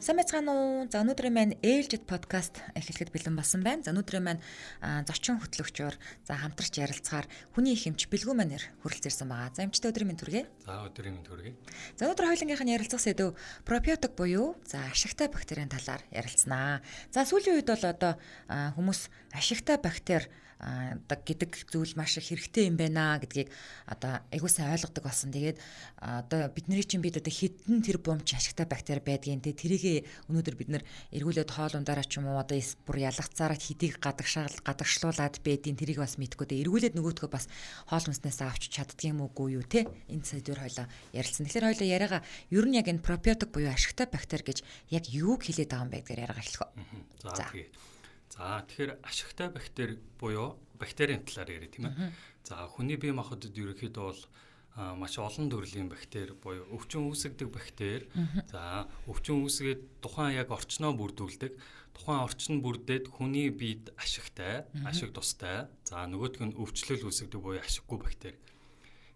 Сайн байцгаана уу? За өнөөдрийн маань ээлжид подкаст эхлэхэд бэлэн болсон байна. За өнөөдрийн маань зочин хөтлөгчөөр хамтарч ярилцахаар хүний их эмч бэлгүү манер хүрэлцээрсэн байгаа. За эмчтэй өдрийн мэнд хүргэе. За өдрийн мэнд хүргэе. За өнөөдөр хоёулангийнх нь ярилцах сэдв пробиотик буюу ашигтай бактерийн талаар ярилцсанаа. За сүүлийн үед бол одоо хүмүүс ашигтай бактери гэдэг зүйл маш их хэрэгтэй юм байна гэдгийг одоо айгуу сайн ойлгодог болсон. Тэгээд одоо бидний чинь бид одоо хэдэн тэр бомч ашигтай бактери байдгийн тэрийг өнөөдөр бид нэр эргүүлээд хоол ундаараа ч юм уу одоо бүр ялгацаараа хэдийг гадагшлуулад байдгийн тэрийг бас мэдгүй дээ. Эргүүлээд нөгөөдгөө бас хоол хүнснээс авч чаддгийм үгүй юу те. Энэ сэдвэр хойлоо ярилцсан. Тэгэхээр хойлоо яриага ер нь яг энэ пробиотик буюу ашигтай бактери гэж яг юуг хэлээд байгаа юм бэ гэдгээр яриага эхлэх. За тэгээ. За тэгэхээр ашигтай бактери буюу бактерийн талаар яриа тийм ээ. За хүний бие махбодд ерөнхийдөө бол маш олон төрлийн бактери буюу өвчин үүсгдэг бактери. За өвчин үүсгээд тухайн яг орчноо бүрдүүлдэг. Тухайн орчин бүрдээд хүний биед ашигтай, ашиг тустай. За нөгөөх нь өвчлөл үүсгдэг буюу ашиггүй бактери.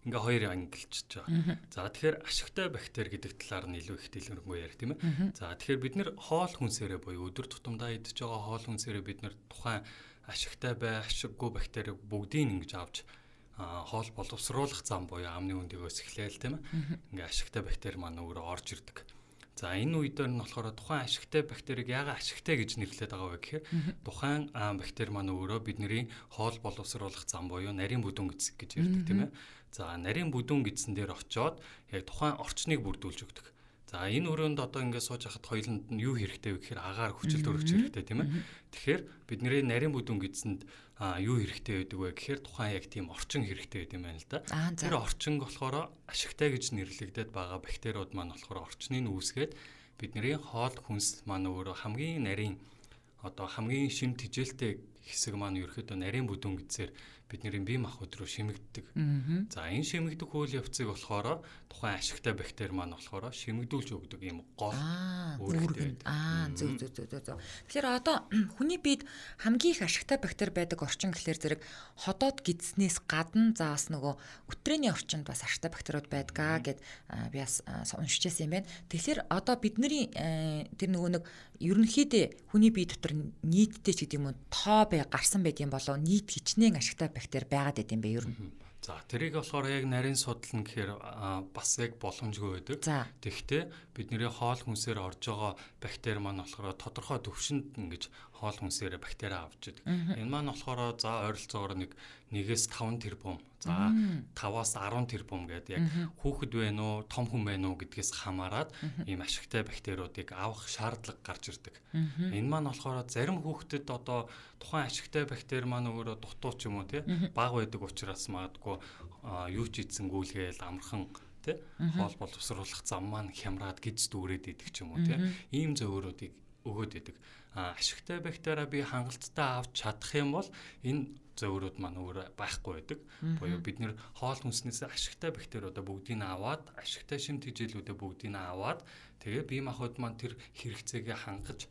Ингээ хоёр ангилчж байгаа. За тэгэхээр ашигтай бактери гэдэг талаар нь илүү их дэлгэрэнгүй ярих тийм ээ. За тэгэхээр бид нэр хоол хүнсээрээ буюу өдөр тутамдаа идж байгаа хоол хүнсээрээ бид нэр тухайн ашигтай ашиггүй бактери бүгдийг ингэж авч хоол боловсруулах зам буюу амны өндөгөөс эхлээл тийм ээ. Ингээ ашигтай бактери маань өөрөө орж ирдэг. За энэ үедээ нь болохоор тухайн ашигтай бактерийг яагаад ашигтай гэж нэрлэдэг байгаа вэ гэхээр тухайн бактери маань өөрөө бидний хоол боловсруулах зам буюу нарийн бүдүүн гэдс гэж ярьдаг тийм ээ. За нарийн бүдүүн гэдсэн дээр очиод яг тухайн орчныг бүрдүүлж өгдөг. За энэ өрөөнд одоо ингээд сууж хахад хоёуланд нь юу хэрэгтэй вэ гэхээр агаар хүчил төрөгч хэрэгтэй тийм ээ. Тэгэхээр бидний нарийн бүдүүн гэдсэнд юу хэрэгтэй байдаг вэ гэхээр тухайн яг тийм орчин хэрэгтэй байд юм байна л да. Тэр орчин болохоор ашигтай гэж нэрлэгдээд байгаа бактериуд маань болохоор орчныг үүсгээд бидний хоол хүнс маань өөрөө хамгийн нарийн одоо хамгийн шим тижээлтэй хэсэг маань ерөөхдөө нарийн бүдүүн гэдсээр бидний бие махбод руу шимэгддэг. За энэ шимэгдэх үйл явцыг болохоор тухайн ашигтай бактери маань болохоор шимэгдүүлж өгдөг юм гол үүрэгтэй. Зөв. Тэгэхээр одоо хүний биед хамгийн их ашигтай бактери байдаг орчин гэхэлэр зэрэг ходоод гидснээс гадна за бас нөгөө өтрээний орчинд бас ашигтай бактериуд байдгаа гэд би бас уншижсэн юм байна. Тэгэхээр одоо бидний тэр нөгөө нэг ерөнхийдөө хүний бие дотор нийтдээ ч гэдэг юм уу тоо гарсан байдгийн болов нийт хичнээн ашигтай бактери байгаад байт юм бэ ер нь. За тэрийг болохоор яг нарийн судална гэхээр бас яг боломжгүй байдаг. Тэгэхдээ бидний хоол хүнсээр орж байгаа бактери маань болохоор тодорхой төвшөнд ингэж хоол хүнсээр бактери авч идэг. Энэ маань болохоор за ойролцоогоор 1-5 тэрбум, за 5-аас 10 тэрбум гэдэг яг хүүхэд байна уу, том хүн байна уу гэдгээс хамаарат ийм ашигтай бактериудыг авах шаардлага гарч ирдэг. Энэ маань болохоор зарим хүүхдэд одоо тухайн ашигтай бактери маань өөрөө дутуу ч юм уу тий бага байдаг учраас магадгүй юу ч ийдсэн гүйлгээл амархан тий хоол боловсруулах зам маань хямраад гидс дүүрээд идэг ч юм уу тий ийм зөвөрүүдийг өгөөд идэг. Ашигтай бактери би хангалттай авч чадах юм бол энэ зөвөрүүд маань өөр байхгүй байдаг. Буюу бид нэр хоол хүнснээс ашигтай бактериудаа бүгдийг нь аваад, ашигтай шим тэжээлүүдээ бүгдийг нь аваад тэгээ бие махбод маань тэр хэрэгцээгээ хангаж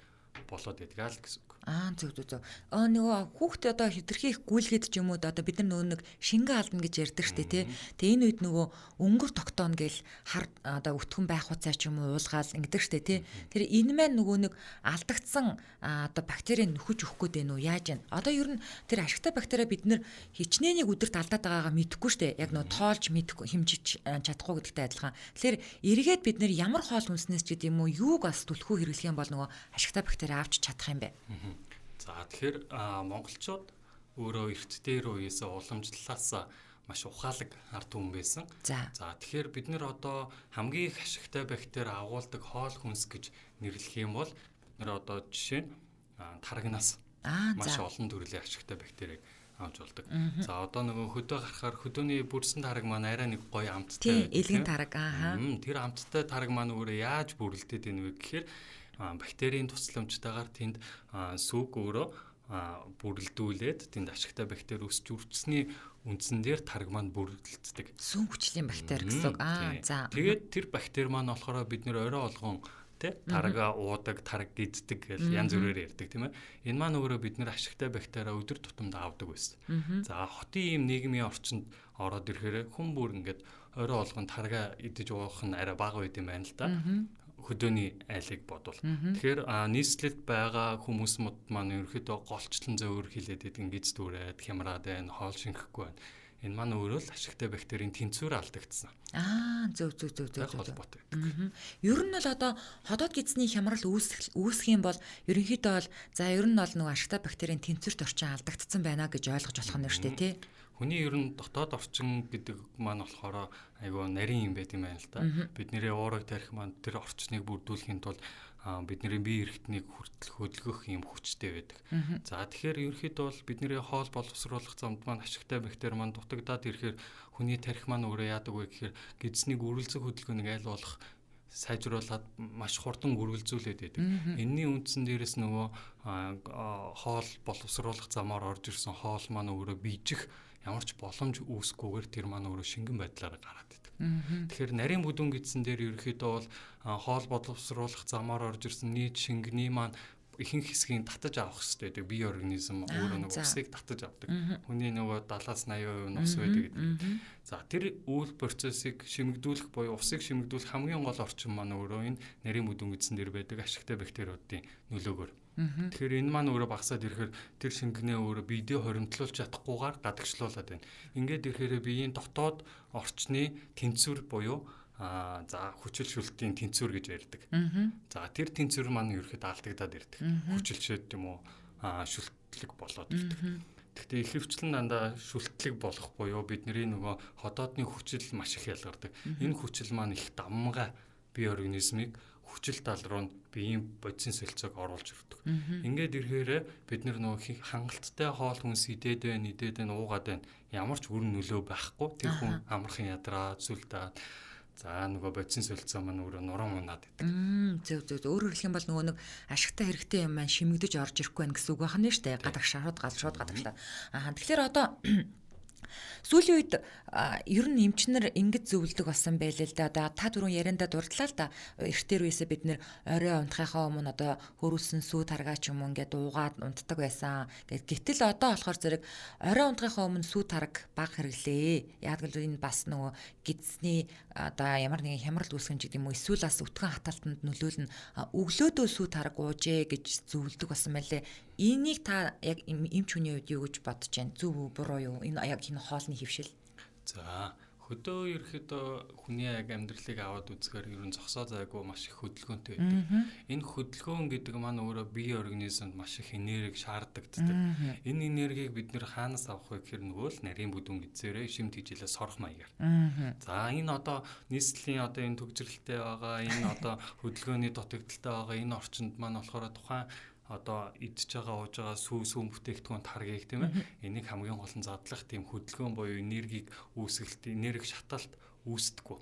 болоод байдаг л гэсэн үг. Зөв. Нөгөө хүүхдээ одоо хэтэрхий их гүйлгээд ч юм уу одоо бид нар нөгөө нэг шингэн алдна гэж ярьдаг штэ тий. Тэгээ энэ үед нөгөө өнгөр тогтооно гэл хар одоо өтгөн байх хуцаа ч юм уу уулгаал ингэдэг штэ тий. Тэр энэ маань нөгөө нэг алдагдсан одоо бактерийг нөхөж өгөх гээд байна уу яаж вэ? Одоо ер нь тэр ашигтай бактери бид нар хичнээнийг өдөрт алдаад байгаагаа мэдэхгүй штэ. Яг нөгөө тоолж мэдэхгүй хэмжиж чадахгүй гэдэгтэй адилхан. Тэгэхээр эргээд бид нар ямар хоол хүнснээс ч гэдэг юм уу юуг бас түлхүү хэрэглэх юм бол нөгөө ашигтай бактери авч чадах юм бэ? За тэгэхээр монголчууд өөрөө эрт дээр үеэс уламжлалаас маш ухаалаг ард түмэн байсан. За тэгэхээр бид нэр одоо хамгийн их ашигтай бактери агуулдаг хоол хүнс гэж нэрлэх юм бол бид нэр одоо жишээ нь тарагнаас маш олон төрлийн ашигтай бактерийг авч болдог. За одоо нөгөө хөдөө гарахаар хөдөөний бүрсэн тараг маань арай нэг гоё амттай. Тийм, элгэн тараг Тэр амттай тараг маань өөрөө яаж бүрэлдээд байна вэ гэхээр бактерийн тусламжтайгаар тэнд сүг өөрөө бүрэлдүүлээд тэнд ашигтай бактери өсч үржсэний үндсэн дээр тараг маань бүрэлддэг. Сүн хүчлийн бактери гэсэн үг. За. Тэгээд тэр бактери маань болохоор бид нэр орой олгон тарага уудаг, тараг гиддэг гэж янз бүрээр ярьдаг тийм ээ. Энэ маань өөрөө бид нэр ашигтай бактери өдөр тутамд авдаг байсан. За хотын ийм нийгмийн орчинд ороод ирэхээр хүн бүр ингээд орой олгон тарага идэж уух нь арай бага байд юм байна л да. хөдөөний айлыг бодвол. Тэгэхээр нийслэлд байгаа хүмүүсмод маань ерөөхдөө голчлон зөөр хилээд идэг гиз дүүрээд хямраад байна, хоол шингэхгүй байна. Энэ маань өөрөө л ашигтай бактерийн тэнцвэр алдагдсан. Зөв. Холбоотой. Ер нь бол одоо ходоод гидсний хямрал үүсэх юм бол ерөнхийдөө бол ер нь бол нөгөө ашигтай бактерийн тэнцвэрт орчин алдагдсан байна гэж ойлгож болох нь шүү дээ, тий. Хүний ер нь дотоод орчин гэдэг маань болохоор айгүй нарийн юм байт юм байна л да. Бидний уураг тарих маань тэр орчныг бүрдүүлэхийн тулд бидний бие эрхтнийг хөдөлгөх юм хүчтэй байдаг. За тэгэхээр ерөөхдөө бол бидний хоол боловсруулах замд маань ашигтай бактери маань дутагдаад ирэхээр хүний тарих маань өөрөө яадаг вэ гэхээр гидснийг үргэлжлэх хөдөлгөөнийг аль болох сайжруулад маш хурдан үргэлжлүүлээд байдаг. Энэний үндсэн дээрээс нөгөө хоол боловсруулах замаар орж ирсэн хоол маань өөрөө биежих ямар ч боломж үүсгүйгээр тэр маань өөрөө шингэн байдлаар гараад идэг. Тэгэхээр нарийн бүдүүн гидсэн дээр ерөөхдөө бол хоол боловсруулах замаар орж ирсэн нийт шингэний маань ихэнх хэсгийг татаж авах хэрэгтэй гэдэг. Бие организм өөрөө нөгөө усыг татаж авдаг. Хүний нөгөө 70-80% нь ус байдаг гэдэг. За тэр үйл процессыг шимэгдүүлэх буюу усыг шимэгдүүлэх хамгийн гол орчин маань өөрөө энэ нарийн бүдүүн гидсэн дээр байдаг ашигтай бактериудын нөлөөгөөр. Тэгэхээр энэ маань өөрөө багасаад ирэхээр тэр шингэнээ өөрөө биедээ хоримтлуулж чадахгүйгээр гадагшлуулад байна. Ингээд ирэхээр биеийн дотоод орчны тэнцвэр буюу хүчил шүлтийн тэнцвэр гэж ярьдаг. За тэр тэнцвэр маань ерөөхдөө алдагдаад ирдэг. Хүчилчээд юм уу шүлтлэг болоод ирдэг. Гэхдээ ихэвчлэн дандаа шүлтлэг болох буюу бидний нөгөө ходоодны хүчил маш их ялгардаг. Энэ хүчил маань их давмгай бие организмыг хүчил тал руу биеийн бодисын солилцоог оруулж өгдөг. Ингээд ирэхээр бид нөгөө хангалттай хоол хүнс идээд байна, уугаад байна. Ямар ч үр нөлөө байхгүй. Тэр хүн амархан ядраад, сүлдаад за нөгөө бодисын солилцоо маань өөрөө нуруу мунаад идэг. Зөв. Өөрөөр хэлэх юм бол нөгөө нэг ашигтай хэрэгтэй юм маань шимэгдэж орж ирэхгүй байх гэсэн үг байна нь шүү дээ. Гадагшаад гадагшлаа. Тэгэхээр одоо сүүлийн үед ер нь эмчнэр ингэж зөвлөдөг болсон байлээ л да. Одоо та түрүүн яриандаа дурдлаа л да. Эртээр үесээ бид нэр орой унтахынхаа өмнө одоо хөрүүлсэн сүү таргаа ч юм уу ингээд уугаад унтдаг байсан. Гэтэл одоо болохоор зэрэг орой унтахынхаа өмнө сүү тараг бага хэрэглээ. Яг л энэ бас нөгөө гидсний одоо ямар нэгэн хямрал үүсгэн ч гэдэг юм уу эсвэл бас өтгөн хаталтанд нөлөөлнө. Өглөөдөө сүү тараг уужээ гэж зөвлөдөг болсон байлээ. Энийг та яг эмч хүний үед юу гэж бодож байна? Зөв үү, буруу юу? Энэ яг энэ хоолны хөвшил. За хөдөө ерөөхдөө хүний яг амьдралыг аваад үзэхээр ер нь зогсоо зайгүй маш их хөдөлгөөнтэй байдаг. Энэ хөдөлгөөн гэдэг маань өөрөө бие организмд маш их энерги шаарддаг. Энэ энергийг бид нэр хаанаас авах вэ гэхээр нөгөө л нарийн бүдүүн гидсээрээ шимт хижээлээ сорох маягаар. За энэ одоо нийслэлийн одоо энэ төгжрэлтэй байгаа, энэ одоо хөдөлгөөний дутагдaltaй байгаа энэ орчинд маань болохоор тухайн одоо идж байгаа ууж байгаа сүүн бүтээгдэхүүн таргийг тийм ээ энийг хамгийн гол нь задлах тийм хөдөлгөөн буюу энергийг үүсгэлт энерги шаталт үүсдэггүй.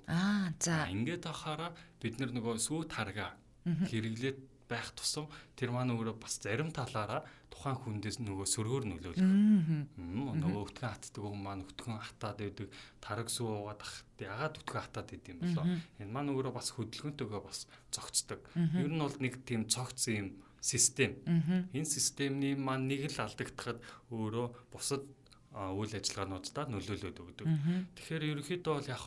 За ингээд ахаараа бид нөгөө сүү тарга хэрэглээд байх тусам тэр маань өөрөө бас зарим талаараа тухайн хүндээс нөгөө сөргөөр нөлөөлөх. Нөгөө өтгөн хатдаг хүн маань өтгөн хатаад байдаг тараг сүү уугаад ягаад өтгөн хатаад идэм болоо. Энэ маань өөрөө бас хөдөлгөөнтэйгээ бас зогцдог. Ер нь бол нэг тийм цогцсон юм систем. Энэ системний маань нэг л алдагдахад өөрөө бусад үйл ажиллагаануудад нөлөөлөд өгдөг. Тэгэхээр ерөнхийдөө бол яг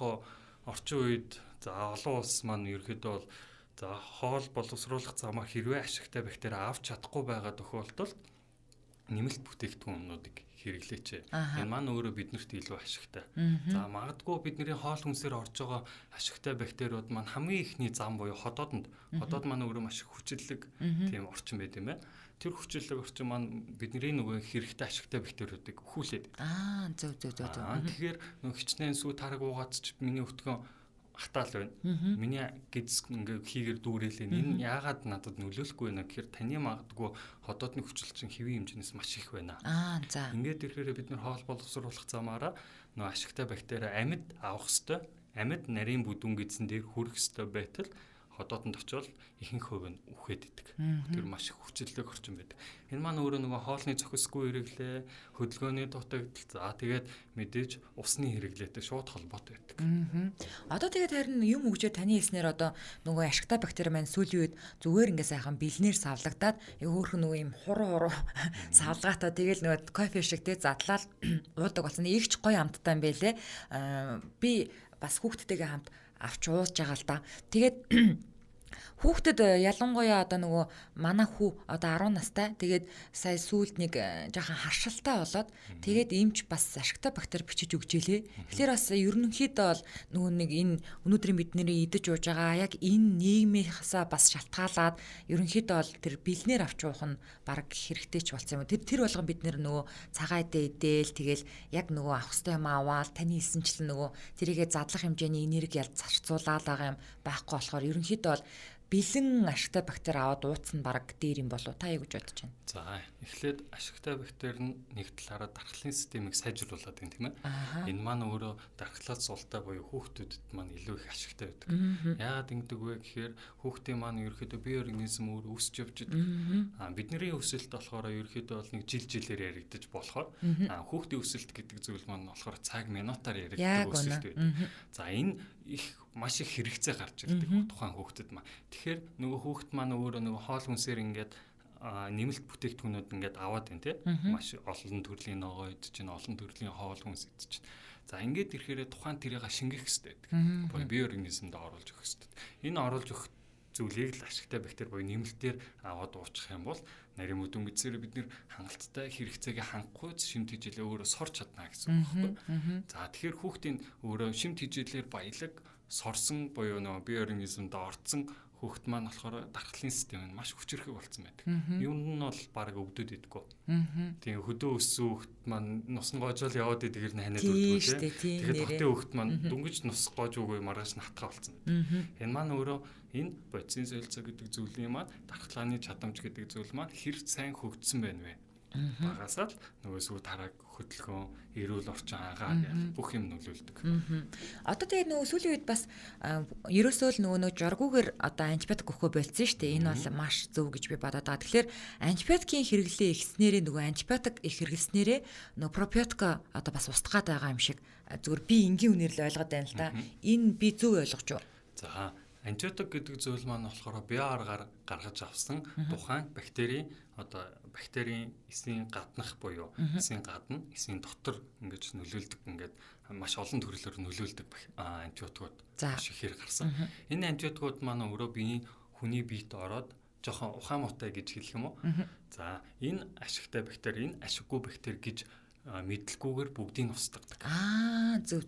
орчин үед олон улс маань ерөнхийдөө бол хоол боловсруулах замаар хэрвээ ашигтай бактери авч чадахгүй байгаа тохиолдолд нэмэлт бүтээгдэхүүнүүдийг хэрэглээч. Энэ маань өөрөө биднэрт илүү ашигтай. За магадгүй бидний хоол хүнсээр орж байгаа ашигтай бактериуд маань хамгийн ихний зам буюу ходоод маань өөрөө маш их хүчилэг тийм орчин байт юм байна. Тэр хүчилэг орчин маань бидний нөгөө хэрэгтэй ашигтай бактериудыг өхүүлээд. Зөв. Тэгэхээр нөгөө хичнээн сүү тараг уугаад ч миний өтгөн хатаал байна. Миний гидс ингээ хийгэр дүүрээлээ. Энэ яагаад надад нөлөөлөхгүй байна гэхээр таны магадгүй ходоодны хүчилчин хэвийн хэмжээс маш их байна. За. Ингээд ирэхээр бид нар хоол боловсруулах замаараа нөө ашигтай бактери амьд авах хэвээр амьд нарийн бүдүүн гидсэн дээр хүрэх хэвээр байтал ходоодонд очивол ихэнх хувь нь үхээд идэг. Тэр маш их хүчилэг орчин байдаг. Энэ маань өөрөө нөгөө хоолны зохисгүй хэрэглээ, хөдөлгөөний дутагдал, за тэгээд мэдээж усны хэрэглээтэй шууд холбоотой байдаг. Одоо тэгээд харин юм өгчөө таны хэлснээр одоо нөгөө ашигтай бактери маань сүүлийн үед зүгээр ингээ сайхан бэлнээр савлагдаад хөөхөн нөгөө юм хуруу савлгаатай тэгэл нөгөө кофе шиг те задлаад уудаг болсон. Игч гоё амттай юм байлээ. Би бас хүүхдтэйгээ хамт авч ууж байгаа л да. Тэгээд Хүүхдэд ялангуяа одоо нөгөө манай хүү одоо 10 настай. Тэгээд сая сүүлд нэг жоохон харшилтай болоод тэгээд эмч бас ашигтай бактери бичиж өгч илээ. Тэгэхээр бас ерөнхийдөө бол нөгөө нэг энэ өнөөдрийн бидний идэж ууж байгаа яг энэ нийгмийнхаасаа бас шалтгаалаад ерөнхийдөө бол тэр бэлнээр авч уух нь баг хэрэгтэй ч болсон юм. Тэр болгон бид нөгөө цагаан эдээ идээл тэгэл яг нөгөө авах ёстой юм аваад таны хэлсэнчлэн нөгөө тэрийгэ задлах хэмжээний энерги ялд зарцуулаад байгаа юм байхгүй болохоор ерөнхийдөө бол бэлэн ашигтай бактери аваад ууцсан баг дээр юм болов та юу гэж бодож байна? За эхлээд ашигтай бактери нь нэг талаараа дархлын системийг сайжруулад байна тийм ээ. Энэ маань өөрөө дархлаад султай буюу хүүхдүүдэд маань илүү их ашигтай байдаг. Яагаад ингэдэг вэ гэхээр хүүхдийн маань ерөөхдөө бие организм өөрөө өсөж явж байгаа. Бидний өсөлт болохоор ерөөхдөө бол нэг жилээр яригдаж болохоор хүүхдийн өсөлт гэдэг зүйл маань болохоор цаг минутаар яригддаг өсөлт байдаг. За энэ их маш их хэрэгцээ гарч ирдэг тухайн хүүхдэд маань. Тэгэхээр нөгөө хүүхд маань өөрөө нөгөө хоол хүнсээр ингээд нэмэлт бүтээгдэхүүнүүд ингээд аваад байна тий. Маш олон төрлийн ногоо идэж чинь, олон төрлийн хоол хүнс идэж чинь. За ингээд ирэхээр тухайн тэрийг шингэх хэрэгтэй байдаг. Бие организмд оруулж өгөх хэрэгтэй. Энэ оруулж өгөх зүйлийг л ашигтай бактери буюу нэмэлтээр аваад уучих юм бол нарийн мөдөн гэдсээр бид нэр хангалттай хэрэгцээгээ хангахгүй шимт хижээлээ өөрөө сорч чадна гэсэн үг байхгүй. За тэгэхээр хүүхдийн өөрөө шимт хижээлээр баялаг сорсон буюу нөгөө бие организмд орцсон хүүхд маань болохоор дархлын систем нь маш хүчрхэг болсон байдаг. Юм нь бол баг өвдөд идэггүй. Тийм хөдөө өссөн хүүхд маань нус гоожол яваад идэгэр нь ханиад үлддэг тийм. Тэгэхээр хотын хүүхд маань дүнгиж нус гоож үгүй маргааш натгаа болсон байдаг. Энэ маань өөрөө энэ бодисын солилцоо гэдэг зүйлийн маань дархлааны чадамж гэдэг зүйл маань хэр сайн хөгжсөн байна вэ? Багасаа л нөгөө сүү тараг хөдөлгөөн, эрүүл орчин агаар бүх юм нөлөөлдөг. Одоо тэгээд нөгөө сүүлийн үед бас ерөөсөө л нөгөө жургуугаар одоо антибиотик өгөхөө болцсон шүү дээ. Энэ бол маш зөв гэж би бодоод байгаа. Тэгэхээр антибиотикийн хэрэглээ ихснээрээ нөгөө антибиотик их хэрэглэснээрээ нөгөө пробиотик одоо бас устгаад байгаа юм шиг зүгээр би энгийн үнээр л ойлгоод байна л да. Энэ би зөв ойлгож юу? За антибиотик гэдэг зүйл маань болохоор бие аргаар гаргаж авсан тухайн бактери одоо бактерийн эсийн гаднах буюу эсийн гадна, эсийн дотор ингэж нөлөөлдөг ингээд маш олон төрлөөр нөлөөлдөг антибиотикууд маш их хэрэг гарсан. Энэ антибиотикууд маань өөрөө хүний биед ороод жоохон ухаан муутай гэж хэлэх юм уу? За энэ ашигтай бактери, энэ ашиггүй бактери гэж мэдлгүйгээр бүгдийг нь устгадаг. Зөв.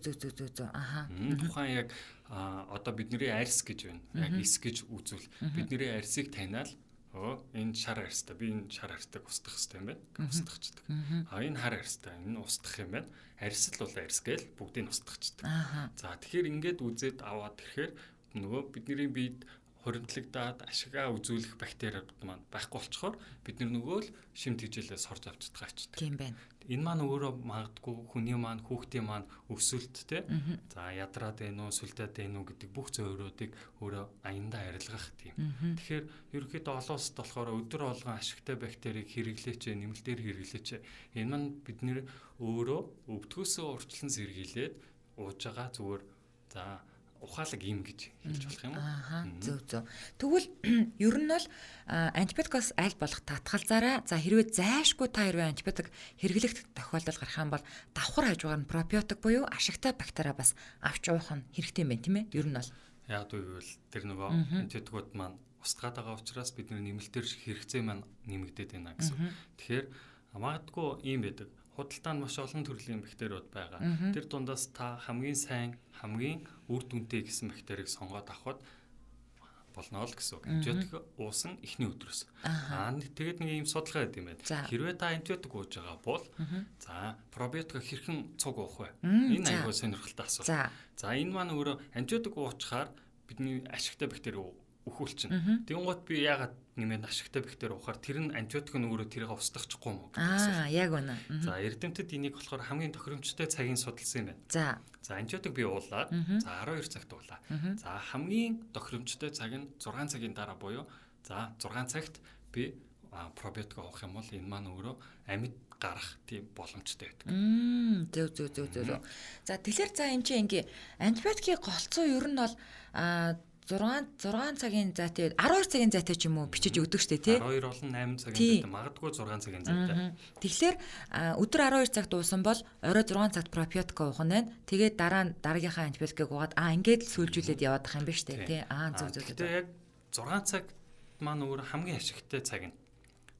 Тухайн яг одоо бидний арьс гэж байна. Яг эс гэж үзвэл бидний арьсыг таниал энэ шар арьстай би энэ шар арьстайг устгах хэрэгтэй юм байна. Устгахчдаг. Энэ хар арьстай энэ устгах юм байна. Арьс л бол арьс гээл бүгдийг нь устгахчдаг. За тэгэхээр ингээд үзээд аваад ирэхээр нөгөө бидний биед хоригдлагдаад ашигаа үзүүлэх бактериуд маань байхгүй болчхоор бид нөгөө л шимт хижээлээс хорж авч чадгаачдаг. Тийм байна. Энэ маань өөрөө магадгүй хүний маань хүүхдийн маань өсөлт те. За ядраад байна уу, сүлдээд байна уу гэдэг бүх зөөрүүдийг өөрөө аяндаа арилгах тийм. Тэгэхээр ерөнхийдөө олон улсад болохоор өдөр болгон ашигтай бактерийг хэрэглээч, нэмэлтээр хэрэглээч. Энэ маань бидний өөрөө өвдгөөсөө урьдчилан сэргийлээд ууж байгаа зүгээр за ухаалаг юм гэж хэлж болох юм уу? Зөв. Тэгвэл ер нь бол антибиотикоос аль болох татгалзаараа за хэрвээ зайшгүй та хэрвээ антибиотик хэрэглэх тохиолдол гарах юм бол давхар хажуугаар нь пробиотик буюу ашигтай бактери бас авч уух нь хэрэгтэй юм байна тийм ээ? Ер нь бол яг үгүй тэр нөгөө антибиотикууд маань устгаад байгаа учраас бидний нэмэлтээр хэрэгцээ маань нэмэгдээд байна гэсэн. Тэгэхээр магадгүй ийм байдаг. Худалдаанд маш олон төрлийн бактериуд байгаа. Тэр дундаас та хамгийн сайн, хамгийн үр дүнтэй гэсэн бактерийг сонгоод авахд болно л гэсэн үг. Антибиотик уусан эхний өдрөөс. Тэгээд нэг юм судалгаа гэдэг юм байна. Хэрвээ та антибиотик ууж байгаа бол за пробиотик хэрхэн цуг уух вэ? Энэ аюул сонирхолтой асуулт. За энэ маань өөрөө антибиотик уучхаар бидний ашигтай бактери өхүүлчин. Тэнгуут би яагаад нэмээд ашигтай бактери уухаар тэр нь антибиотик нь өөрөө тэрийг устгахгүй юм уу? Яг үнэ. За эрдэмтэд энийг болохоор хамгийн тохиромжтой цагийг судалсан юм байна. За антибиотик би уулаад за 12 цагт уулаа. За хамгийн тохиромжтой цаг нь 6 цагийн дараа буюу за 6 цагт би пробиотик уух юм бол энэ маань өөрөө амьд гарах тийм боломжтой байдаг. Зөв. За тэгэхээр за юм чи ингээ антибиотикийн голцоо ер нь бол 6 цагийн зайтай 12 цагийн зайтай ч юм уу бичиж өгдөг штэ тий 12 болон 8 цагийн зайтай магадгүй 6 цагийн зайтай. Тэгэхээр өдөр 12 цагт уусан бол орой 6 цагт пробиотик уух нь байна. Тэгээд дараагийнхаа антибиотикийг уугаад ингээд л сүүлжүүлээд яваад ах юм ба штэ тий. Зөв. Тэгээ яг 6 цаг маань өөр хамгийн ашигтай цаг нь.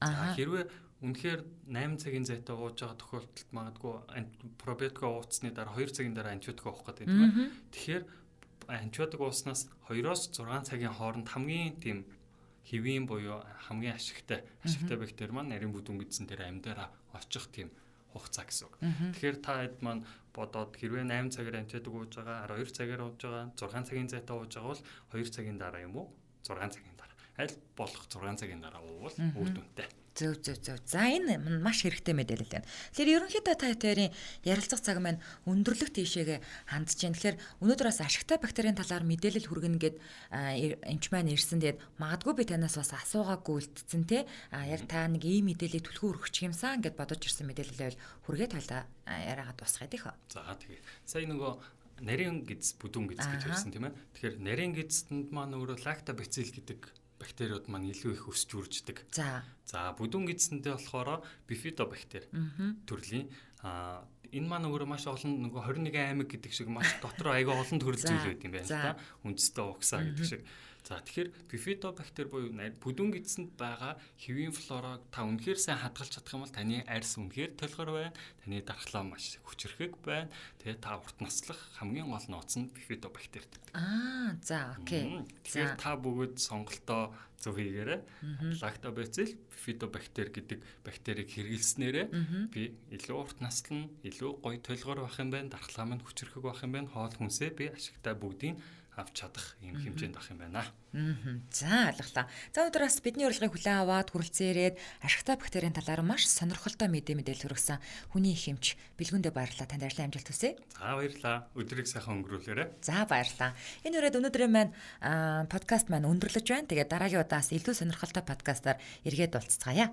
За хэрвээ үнэхээр 8 цагийн зайтай ууж байгаа тохиолдолд магадгүй пробиотик ууцсны дараа 2 цагийн дараа антибиотик уух гэдэг тийм ээ. Тэгэхээр антибиотик ууснаас 2-6 цагийн хооронд хамгийн тийм хэвийн буюу хамгийн ашигтай бактери маань нарийн бүдүүн гэдсэн дээр амьдараа очих тийм хугацаа гэсэн үг. Тэгэхээр та хэд маань бодоод хэрвээ 8 цагаар антибиотик ууж байгаа, 12 цагаар ууж байгаа, 6 цагийн зайтай ууж байгаа бол 2 цагийн дараа юм уу? 6 цагийн дараа. Аль болох 6 цагийн дараа уувал үр дүнтэй. Зөв. За энэ маш хэрэгтэй мэдээлэл байна. Тэгэхээр ерөнхийдөө та хоёрын ярилцах цаг маань өндөрлөх тийшээгээ хандж байна. Тэгэхээр өнөөдөр бас ашигтай бактерийн талаар мэдээлэл хүргэнэ гэд эмч маань ирсэн. Тэгээд магадгүй би танаас бас асуугаагүй үлдсэн те. Яг та нэг ийм мэдээллийг түлхүү өргөчих юмсан гэд бодож ирсэн мэдээлэлээ хүргээд хойлоо яриагаад дуусгаад их. За тэгээ. Сая нөгөө нарийн гиз бүдүүн гиз гэж хэлсэн тийм ээ. Тэгэхээр нарийн гизэнд маань өөрөө лактобацил гэдэг бактериуд маань илүү их өсч үрждэг. За бүдүүн гидсэндээ болохоор бифидобактери төрлийн энэ маань өөрөө маш олон нөгөө 21 аймаг гэдэг шиг маш дотор аяга олон төрөл зүйл байт юм байна л да. Үндэстэй угсаа гэдэг шиг. За тэгэхээр бифидобактери буюу бүдүүн гидсэнд байгаа хэвийн флорог та үнэхээр сайн хадгалж чадах юм бол таны арьс үнэхээр толгор байна. Таны дархлаа маш хүчрхэг байна. Тэгээ та урт наслах хамгийн гол нууц нь бифидобактерид. За окей. Тэгэхээр та бүгд сонголтоо зөв хийгээрэй. Лактобацил, бифидобактери гэдэг бактерийг хэрэглэснээрээ би илүү урт наслан, илүү гоё толгор байх юм байна. Дархлаа минь хүчрхэг байх юм байна. Хоол хүнсээ би ашигтай бүгдийг авч чадах юм хэмжээнд ах юм байна. За ойлголаа. За өнөөдрөөс бидний урилгыг хүлээн аваад хүрэлцэн ирээд ашигтай бактерийн талаар маш сонирхолтой мэдээлэл хүргэсэн хүний их эмч Бэлгүндээ баярлалаа. Танд ажлын амжилт хүсье. За баярлалаа. Өдрийг сайхан өнгөрүүлээрэй. За баярлалаа. Энэ үрээд өнөөдрийн маань подкаст маань өндөрлөж байна. Тэгээд дараагийн удаас илүү сонирхолтой подкастаар эргээд уулзцаая.